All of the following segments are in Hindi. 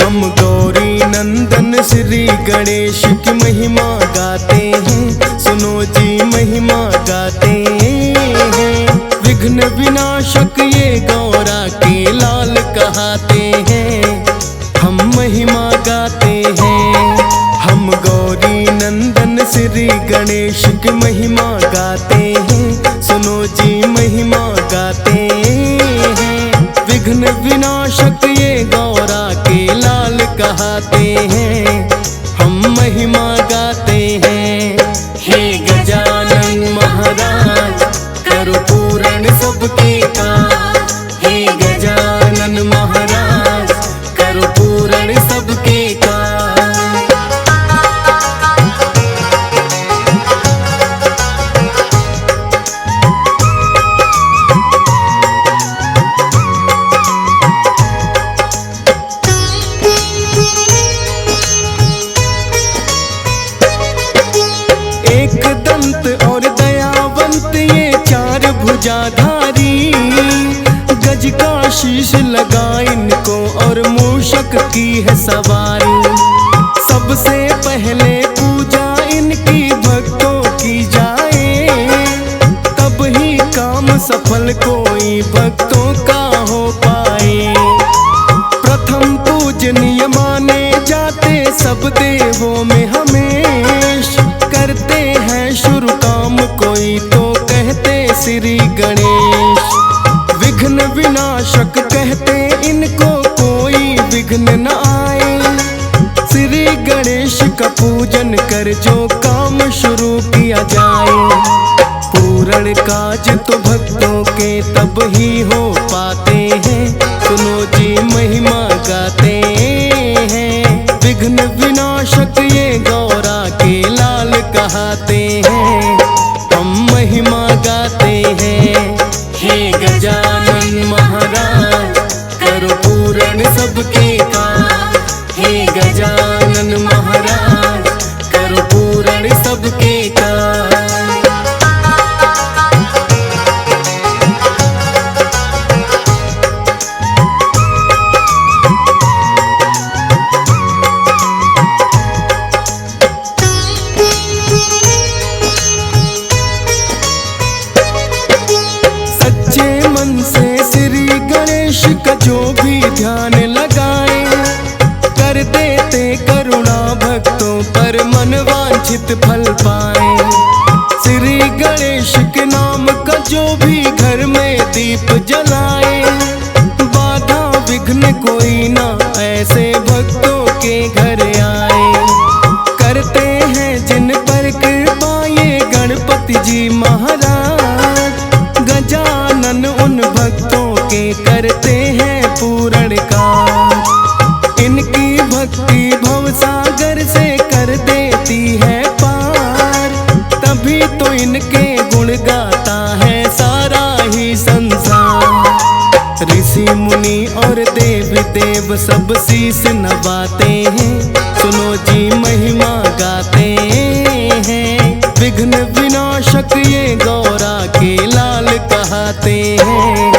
हम गौरी नंदन श्री गणेश की महिमा गाते हैं, सुनो जी महिमा गाते हैं। विघ्न विनाशक ये गौरा के लाल कहाते हैं, हम महिमा गाते हैं। हम गौरी नंदन श्री गणेश की महिमा गाते हैं, सुनो जी महिमा गाते हैं। विघ्न विनाशक ये गौरा के लाल कहाते हैं, हम महिमा गाते हैं। हे गजानन महाराज करो पूर्ण सबके काज, हे गजानन महाराज करो पूर्ण सबके काज। एक दंत और दयावंत ये चार भुजाधारी, गज का शीश लगा इनको और मूषक की है सवारी। सबसे पहले पूजा इनकी भक्तों की जाए, तब ही काम सफल कोई भक्तों का हो पाए। प्रथम पूजनीय माने जाते सब देवों में हमेश, करते हैं शुरू काम कोई तो कहते श्री गणेश। विघ्न विनाशक कहते इनको कोई विघ्न न आए, श्री गणेश का पूजन कर जो काम शुरू किया जाए। पूर्ण काज तो भक्तों के तब ही हो पाते हैं, सुनो जी महिमा गाते हैं। विघ्न विनाशक ये गौरा के लाल कहाते हैं, हम महिमा गाते हैं। हे गजानन महाराज करो पूर्ण सबके काज, हे गजानन महाराज करो पूर्ण सबके काज। का जो भी ध्यान लगाए, कर देते करुणा भक्तों पर मन वांछित फल पाए। श्री गणेश के नाम का जो भी घर में दीप जलाए, बाधा विघ्न कोई ना ऐसे भक्तों के घर आए। करते हैं जिन पर कृपा ये गणपति जी महाराज, गजानन उन भक्तों के करते हैं पूर्ण काज। इनकी भक्ति भव सागर से कर देती है पार, तभी तो इनके गुण गाता है सारा ही संसार। ऋषि मुनि और देव देव सब शीस नवाते हैं, सुनो जी महिमा गाते हैं। विघ्न विनाशक ये गौरा के लाल कहाते हैं,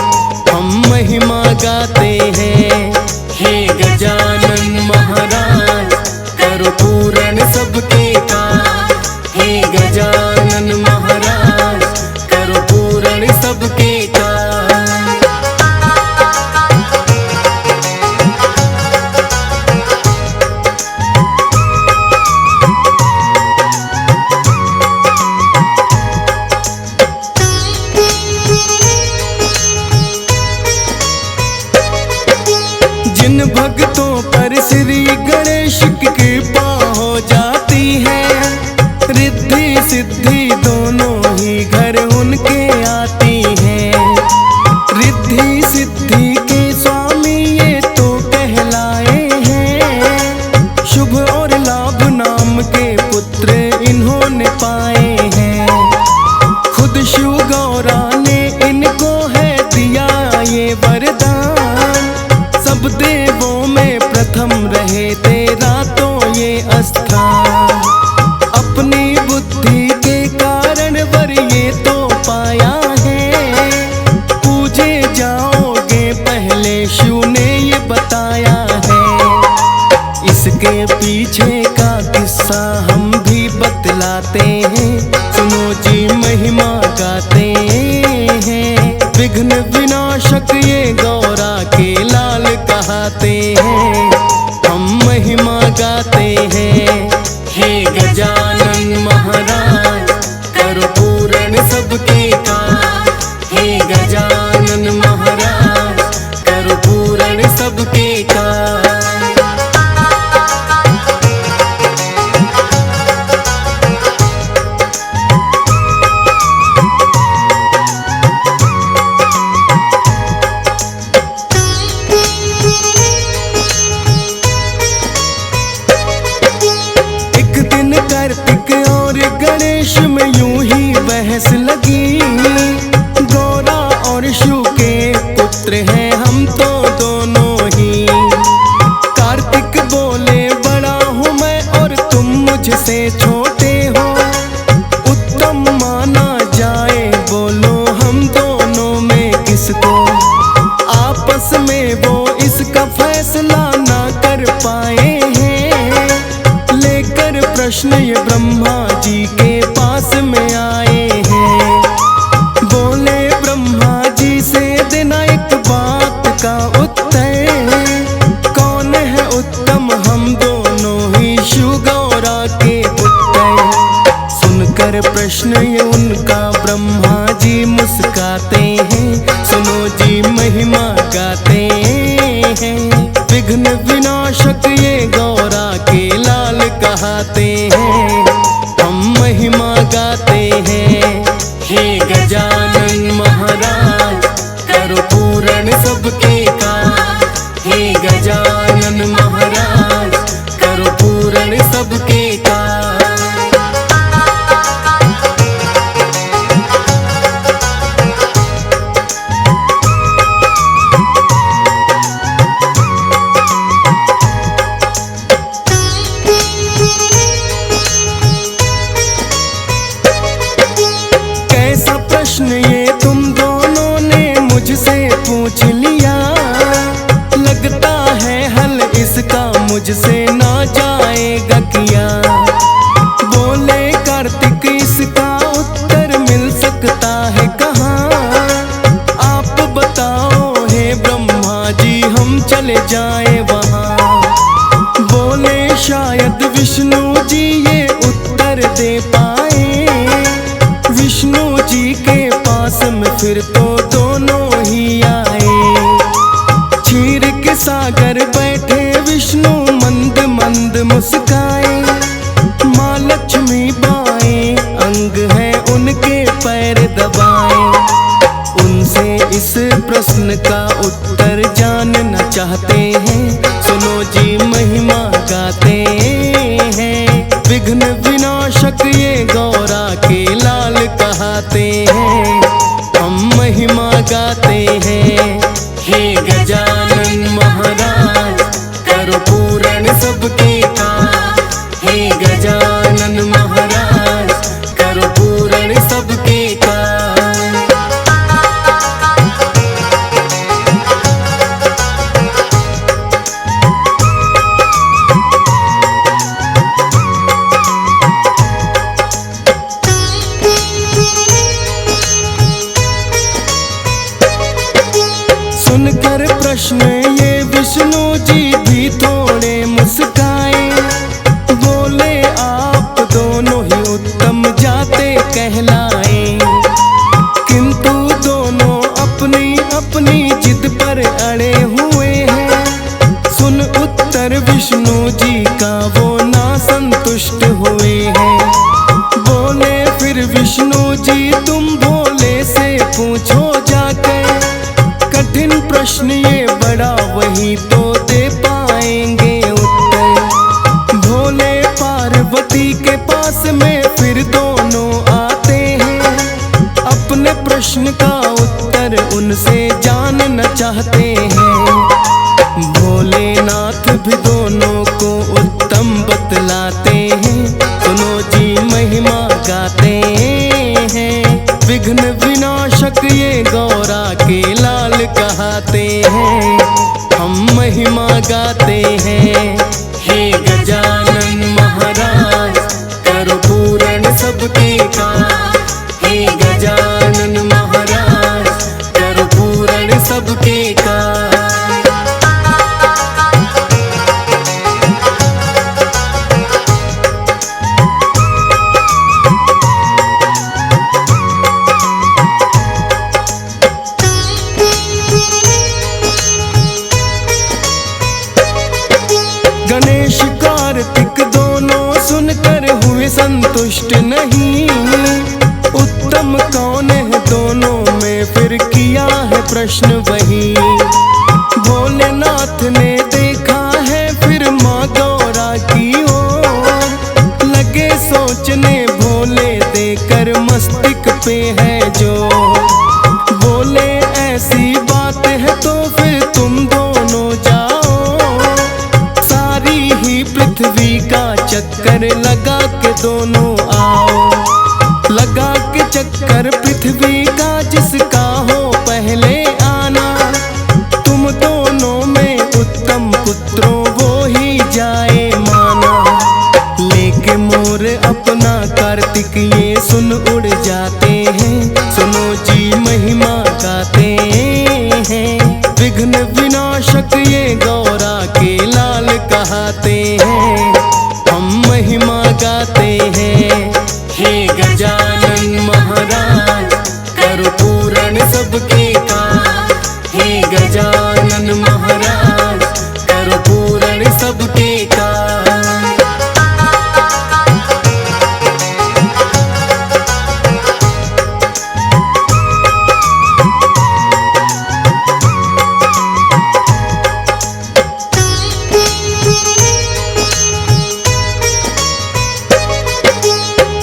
हम महिमा गाते हैं। हे गजानन महाराज करो पूर्ण सबके काज, हे गजानन महाराज करो पूर्ण सबके काज। जिन भक्तों पर श्री गणेश की कृपा हो जाती है, रिद्धि सिद्धि दोनों ही घर उनके आती हैं। रिद्धि सिद्धि के स्वामी ये तो कहलाए हैं, शुभ और लाभ नाम के पुत्र इन्होंने पाए हैं। खुद शिव गौरा ने इनको है दिया ये वरदान, सब देवों में प्रथम रहे तेरा तो ये स्थान। अपनी बुद्धि के कारण वर ये तो पाया है, पूजे जाओगे पहले शिव ने ये बताया है। के पीछे का किस्सा हम भी बतलाते हैं, सुनो जी महिमा गाते हैं। विघ्न विनाशक ये गौरा के लाल कहते हैं, हम महिमा गाते हैं। हे गजानन महाराज करो पूर्ण सबके काम, हे गजानन महाराज करो पूर्ण सबके काम। कार्तिक और गणेश में यूं ही बहस लगी, गौरा और शिव के पुत्र हैं हम तो दोनों ही। कार्तिक बोले बड़ा हूँ मैं और तुम मुझसे छोटे हो, उत्तम माना जाए बोलो हम दोनों में किसको। आपस में वो इसका फैसला ना कर पाए हैं, लेकर प्रश्न ये ब्रह्मा जी के पास में आए हैं। बोले ब्रह्मा जी से देना एक बात का उत्तर, कौन है उत्तम हम दोनों ही शिव गौरा के पुत्र। सुनकर प्रश्न ये उनका ब्रह्मा जी मुस्काते हैं, सुनो जी महिमा गाते हैं। विघ्न विनाशक ये गौरा के लाल कहते हैं, हम महिमा गाते हैं। हे गजानन महाराज करो पूर्ण सबके काम, हे गजानन महाराज करो पूर्ण सबके काम। प्रश्न ये तुम दोनों ने मुझसे पूछ लिया, लगता है हल इसका मुझसे ना जाएगा किया। बोले कार्तिक इसका उत्तर मिल सकता है कहाँ, आप बताओ हे ब्रह्मा जी हम चले जाए वहाँ। बोले शायद विष्णु जी ये उत्तर दे पाए, विष्णु जी के पास में फिर तो दोनों ही आए। क्षीर के सागर बैठे विष्णु मंद मंद मुस्काए, माँ लक्ष्मी बाएं अंग है उनके पैर दबाए। उनसे इस प्रश्न का उत्तर जानना चाहते हैं, सुनो जी महिमा गाते हैं। विघ्न विनाशक ये गौरा के लाल कहते हैं, हम महिमा गाते हैं। हे गजानन महाराज करो पूर्ण सबके काम, हे गजानन महाराज करो पूर्ण सबके काम। सुनकर प्रश्न ये विष्णु जी भी थोड़े मुस्काए, बोले आप दोनों ही उत्तम जाते कहलाए, किंतु दोनों अपनी अपनी जिद पर अड़े हुए हैं। सुन उत्तर विष्णु जी का वो ना संतुष्ट हुए हैं। बोले फिर विष्णु जी तुम भोले से पूछो जाकर, कठिन प्रश्न ये बड़ा वही तो दे पाएंगे उत्तर। भोले पार्वती के पास में फिर दोनों आते हैं, अपने प्रश्न का उत्तर उनसे जानना चाहते हैं। भोलेनाथ भी दोनों को उत्तम बतलाते हैं, सुनो जी महिमा गाते हैं। विघ्न विनाशक ये गौरा के लाल कहते हैं, हम महिमा गाते हैं। हे गणेश कार्तिक दोनों सुनकर हुए संतुष्ट नहीं। उत्तम कौन है दोनों में, फिर किया है प्रश्न वही। भोलेनाथ ने देखा है फिर माँ गौरा की ओर, लगे सोचने भोले देकर मस्तिष्क पे है जो। बोले ऐसी बात है तो फिर तुम दोनों जाओ, सारी ही पृथ्वी का चक्कर लगा के दोनों आओ। लगा के चक्कर पृथ्वी का जिसका हो पहले आना, तुम दोनों में उत्तम पुत्रों वो ही जाए माना। लेके मोर अपना कार्तिक ये सुन उड़ जाते हैं, सुनो जी महिमा गाते हैं। विघ्न विनाशक ये गौरा के लाल कहते हैं, हम महिमा गाते हैं। हे गजानन महाराज करो पूर्ण सबके काम, हे गजानन महाराज करो पूर्ण सबके काम।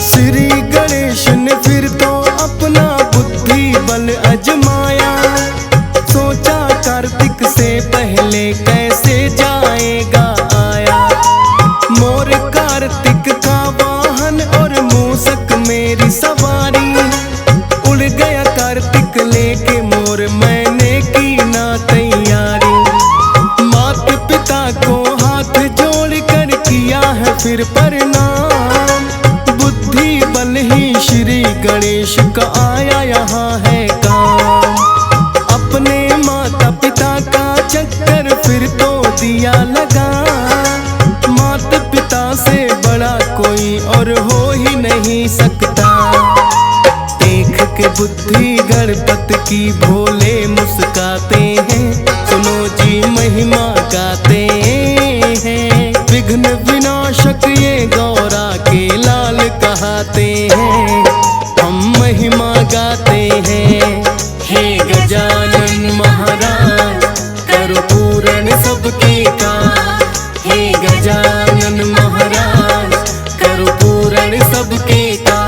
श्री गणेश ने फिर तो अपना बुद्धि बल अजमाया, सोचा कार्तिक से पहले कैसे जाएगा आया। मोर कार्तिक का वाहन और मूसक मेरी सवारी, उड़ गया कार्तिक लेके मोर मैंने की ना तैयारी। माता पिता को हाथ जोड़ कर किया है फिर प्रणाम, बुद्धि बल ही श्री गणेश का आया यहाँ है काम। अपने माता पिता का चक्कर फिर तो दिया लगा, माता पिता से बड़ा कोई और हो ही नहीं सकता। देख के बुद्धि गणपति की भोले मुस्काते हैं, सुनो जी महिमा गाते हैं। विघ्न विनाशक ये गौरा के लाल कहते हैं, हम महिमा गाते हैं। हे गजानन महाराज करो पूर्ण सबके काम, हे गजानन महाराज करो पूर्ण सबके काम।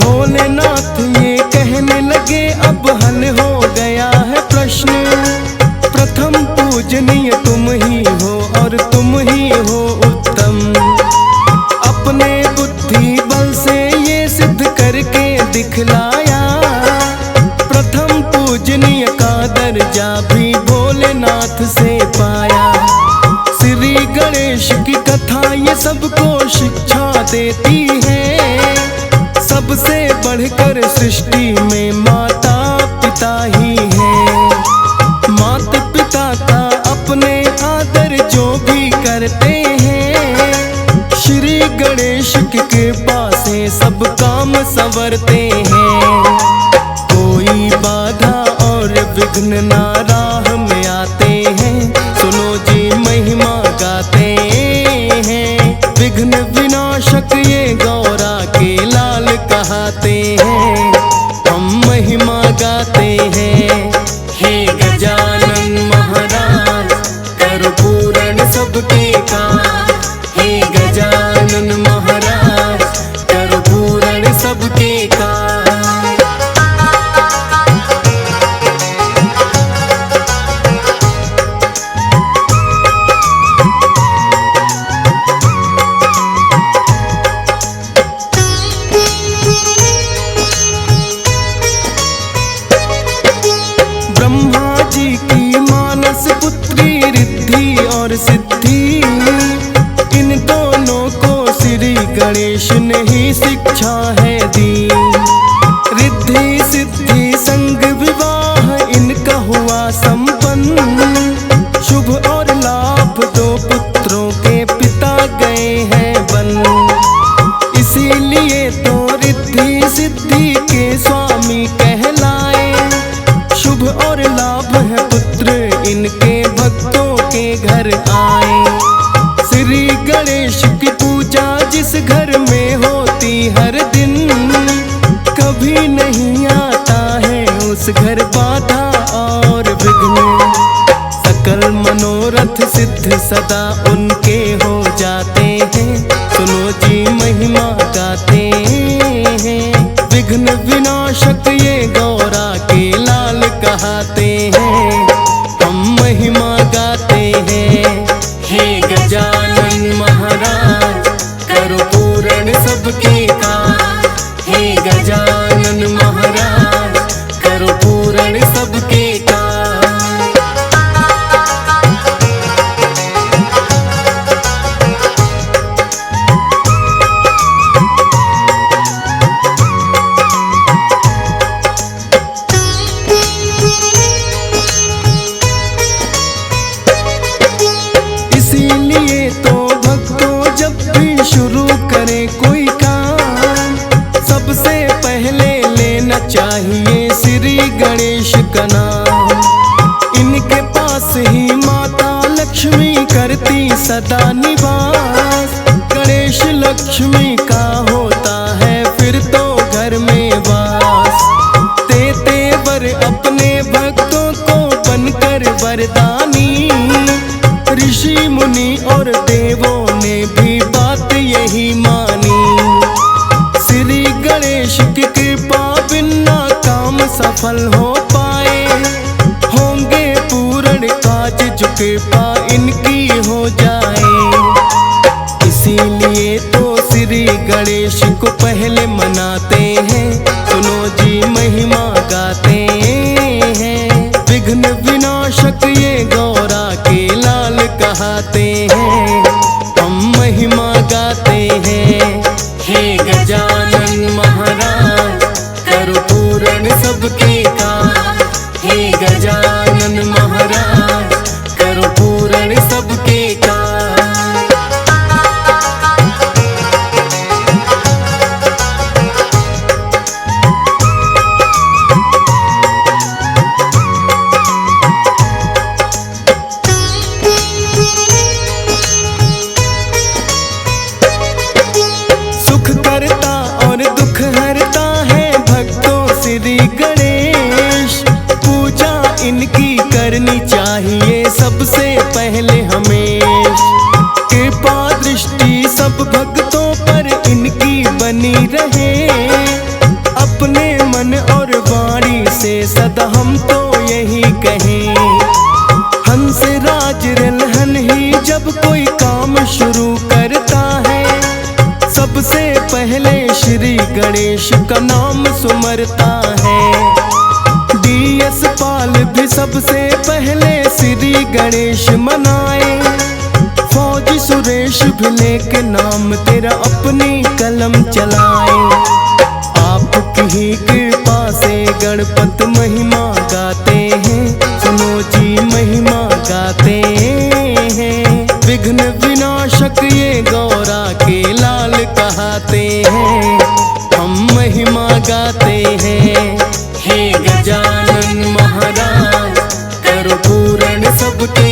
भोलेनाथ ये कहने लगे अब हल हो गया है प्रश्न, प्रथम पूजनीय तुम ही हो और तुम ही हो उत्तम। अपने बुद्धि बल से ये सिद्ध करके दिखलाया, प्रथम पूजनीय का दर्जा भी भोलेनाथ से पाया। श्री गणेश की कथा ये सबको शिक्षा देती है, सबसे बढ़कर सृष्टि में माता पिता ही है। माता पिता का अपने आदर जो भी करते हैं, श्री गणेश की कृपा से सब काम संवरते हैं। कोई बाधा और विघ्न ना राह में आते हैं, सुनो जी महिमा गाते हैं। विघ्न विनाशक ये गौरा के लाल कहते हैं, हम महिमा गाते हैं। हे गजानन महाराज करो पूर्ण सबके काम, हे गजानन महाराज करो पूर्ण सबके काम। ब्रह्मा जी की मानस पुत्री रिद्धि और सिद्धि, इन दोनों को श्री गणेश ने ही शिक्षा है दी। रिद्धि सिद्धि संग विवाह इनका हुआ संपन्न, घर आए। श्री गणेश की पूजा जिस घर में होती हर दिन, कभी नहीं आता है उस घर बाधा और विघ्न। सकल मनोरथ सिद्ध सदा उनके हो जाते हैं, सुनो जी महिमा गाते हैं। विघ्न विनाशक ये गौरा के लाल कहते हैं, हम महिमा गाते हैं। हे गजानन महाराज करो पूर्ण सबके काज, हे गजानन महाराज करो पूर्ण सबके काज। इसीलिए तो भक्तों जब भी शुरू करें कोई काम, सबसे पहले लेना चाहिए श्री गणेश का नाम। इनके पास ही माता लक्ष्मी करती सदा निवास। गणेश लक्ष्मी का होता है फिर तो घर में वास। देते वर अपने भक्तों को बनकर वरदानी, ऋषि मुनि और देवों ने भी बात यही मानी। श्री गणेश की कृपा बिना काम सफल हो पाए, होंगे पूर्ण काज जो कृपा इनकी हो जाए। इसीलिए तो श्री गणेश को पहले मनाते हैं, सुनो जी महिमा गाते हैं। विघ्न विनाशक ये गौरा के लाल कहते हैं, हम महिमा गाते हैं। हे गजानन महाराज करो पूर्ण सबके काज, हे गजानन महाराज करो पूर्ण सबके काज। सुख करता और दुख हरता है भक्तों श्री गणेश। पूजा इनकी करनी चाहिए सबसे पहले हमेश। कृपा दृष्टि सब भक्तों पर इनकी बनी रहे। अपने मन और वाणी से सदा हम तो यही कहें, हंस राज रलहन ही जब कोई काम शुरू करता है, सबसे पहले श्री गणेश का नाम सुमरता है। DS पाल भी सबसे पहले श्री गणेश मनाए। फौजी सुरेश भी लेके नाम तेरा अपनी कलम चलाए। आपकी ही कृपा से गणपत महिमा गाते हैं, सुनो जी महिमा गाते हैं। विघ्न विनाशक ये गौरा के लाल कहते हैं, हम महिमा गाते हैं। हे गजानन महाराज करो पूर्ण सबके